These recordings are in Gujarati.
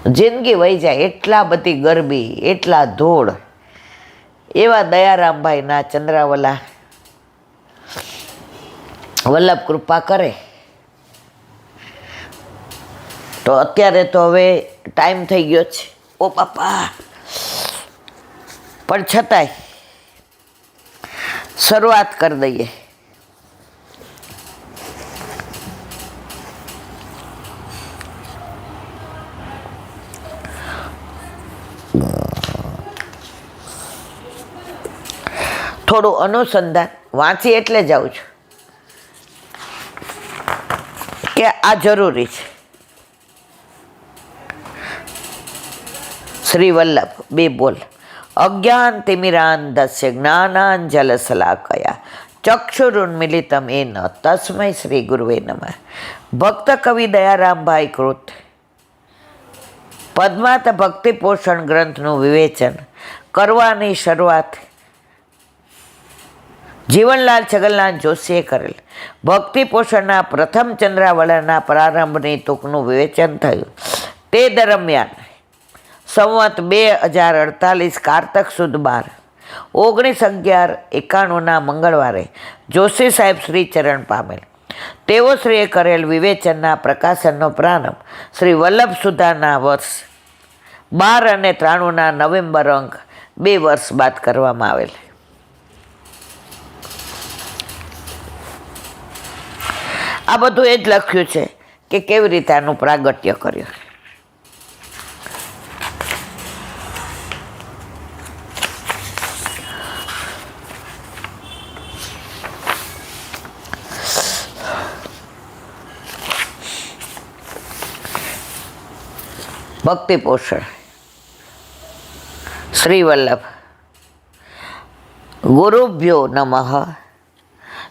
જિંદગી વહી જાય, એટલા બધી ગરબી, એટલા ધૂળ. એવા દયારામભાઈના ચંદ્રાવલા વલ્લભ કૃપા કરે. તો અત્યારે તો હવે ટાઈમ થઈ ગયો છે, ઓ બાપા, પણ છતાંય શરૂઆત કરી દઈએ. થોડું અનુસંધાન વાંચી એટલે જાઉં છું કે આ જરૂરી છે. શ્રી વલ્લભ બે બોલ. અજ્ઞાન તિમિરાંધસ્ય જ્ઞાનાંજલ શલાકયા ચક્ષુરુન્મિલિતમ એન તસ્મૈ શ્રી ગુરુવે નમઃ. ભક્ત કવિ દયારામભાઈ કૃત પદ્માત ભક્તિ પોષણ ગ્રંથનું વિવેચન કરવાની શરૂઆત જીવનલાલ છગનલાલ જોશીએ કરેલ. ભક્તિ પોષણના પ્રથમ ચંદ્રાવલાના પ્રારંભની તૂકનું વિવેચન થયું. તે દરમિયાન સંવત 2048 કારતક સુદ 12/19/11 મંગળવારે જોશી સાહેબ શ્રી ચરણ પામેલ. તેઓ શ્રીએ કરેલ વિવેચનના પ્રકાશનનો પ્રારંભ શ્રી વલ્લભ સુધાના વર્ષ 12 અને 93 નવેમ્બર અંક 2 વર્ષ બાદ કરવામાં આવેલ. આ બધું એ જ લખ્યું છે કે કેવી રીતે આનું પ્રાગટ્ય કર્યું. ભક્તિ પોષણ શ્રી વલ્લભ ગુરુભ્યો નમઃ.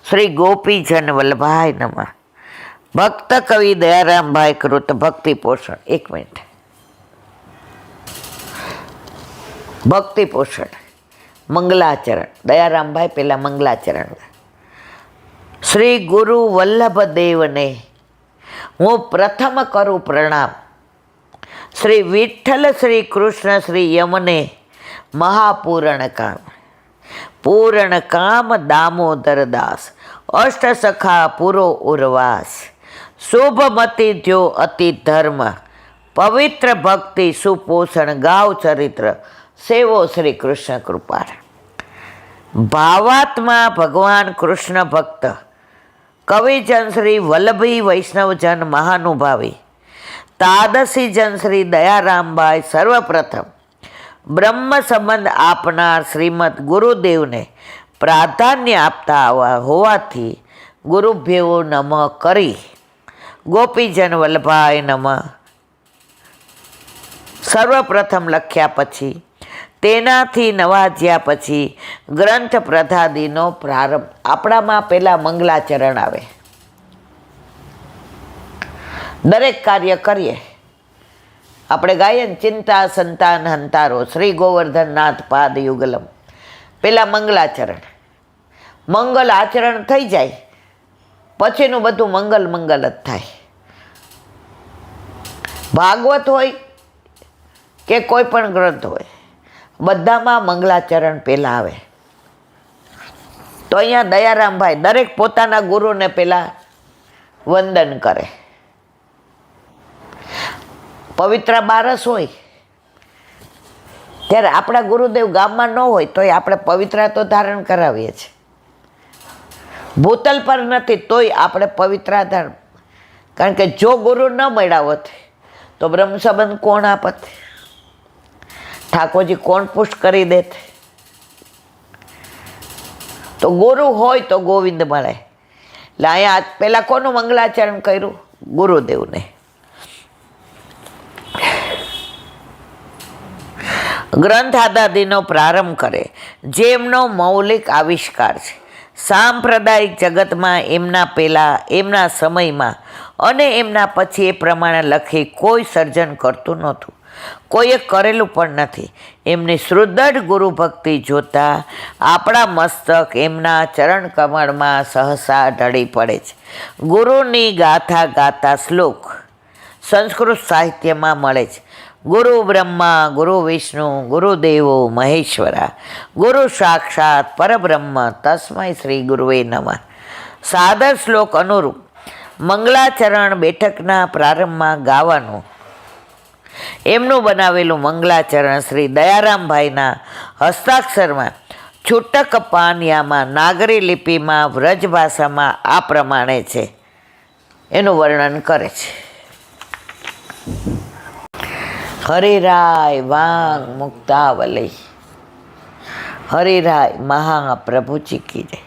શ્રી ગોપીજન વલ્લભાય નમઃ. ભક્ત કવિ દયારામભાઈ કૃત ભક્તિ પોષણ. એક મિનિટ. ભક્તિ પોષણ મંગલાચરણ. દયારામભાઈ પહેલા મંગલાચરણ. શ્રી ગુરુ વલ્લભ દેવને હું પ્રથમ કરું પ્રણામ. શ્રી વિઠ્ઠલ શ્રી કૃષ્ણ શ્રી યમને મહાપૂરણ કામ. પૂરણ કામ દામોદર દાસ અષ્ટ સખા પૂરો ઉર્વાસ. શુભમતી ધ્યો અતિ ધર્મ પવિત્ર ભક્તિ સુપોષણ ગાવ ચરિત્ર સેવો શ્રી કૃષ્ણ કૃપાળ. ભાવાત્મા ભગવાન કૃષ્ણ ભક્ત કવિજન શ્રી વલ્લભી વૈષ્ણવજન મહાનુભાવી તાદસી જન શ્રી દયારામભાઈ સર્વપ્રથમ બ્રહ્મ સંબંધ આપનાર શ્રીમદ ગુરુદેવને પ્રાધાન્ય આપતા હોવાથી ગુરુભ્યો નમઃ કરી ગોપીજન વલ્લભાય નમઃ સર્વપ્રથમ લખ્યા પછી તેનાથી નવાજ્યા પછી ગ્રંથ પ્રધાદીનો પ્રારંભ. આપણામાં પહેલાં મંગલાચરણ આવે. દરેક કાર્ય કરીએ આપણે ગાયન ચિંતા સંતાન હંતારો શ્રી ગોવર્ધનનાથ પાદ યુગલમ. પહેલાં મંગલાચરણ. મંગલ આચરણ થઈ જાય પછીનું બધું મંગલ મંગલ જ થાય. ભાગવત હોય કે કોઈ પણ ગ્રંથ હોય બધામાં મંગલાચરણ પહેલાં આવે. તો અહીંયા દયારામભાઈ દરેક પોતાના ગુરુને પહેલાં વંદન કરે. પવિત્ર બારસ હોય ત્યારે આપણા ગુરુદેવ ગામમાં ન હોય તોય આપણે પવિત્રા તો ધારણ કરાવીએ છીએ. ભૂતલ પર નથી તોય આપણે પવિત્રા ધારણ, કારણ કે જો ગુરુ ન મળ્યા હોત તો બ્રહ્મ સંબંધ કોણ આપત, ઠાકોરજી કોણ પુષ્ટ કરી દેત. તો ગુરુ હોય તો ગોવિંદ મળે. એટલે અહીંયા પહેલાં કોનું મંગલાચરણ કર્યું? ગુરુદેવને. ગ્રંથ આદાદીનો પ્રારંભ કરે જેમનો મૌલિક આવિષ્કાર છે. સાંપ્રદાયિક જગતમાં એમના પહેલાં, એમના સમયમાં અને એમના પછી એ પ્રમાણે લખી કોઈ સર્જન કરતું નહોતું, કોઈએ કરેલું પણ નથી. એમની સુદૃઢ ગુરુ ભક્તિ જોતા આપણા મસ્તક એમના ચરણ કમળમાં સહસા ઢળી પડે છે. ગુરુની ગાથા ગાતા શ્લોક સંસ્કૃત સાહિત્યમાં મળે છે. ગુરુ બ્રહ્મા ગુરુ વિષ્ણુ ગુરુદેવો મહેશ્વરા ગુરુ સાક્ષાત પરબ્રહ્મ તસ્મૈ શ્રી ગુરુવે નમઃ. સાદર શ્લોક અનુરૂપ મંગલાચરણ બેઠકના પ્રારંભમાં ગાવાનું એમનું બનાવેલું મંગલાચરણ શ્રી દયારામભાઈના હસ્તાક્ષરમાં છૂટક પાનિયામાં નાગરી લિપિમાં વ્રજ ભાષામાં આ પ્રમાણે છે, એનું વર્ણન કરે છે. હરિરાય વાંગ મુક્તાવલી, હરિરાય મહાપ્રભુજી કી જય.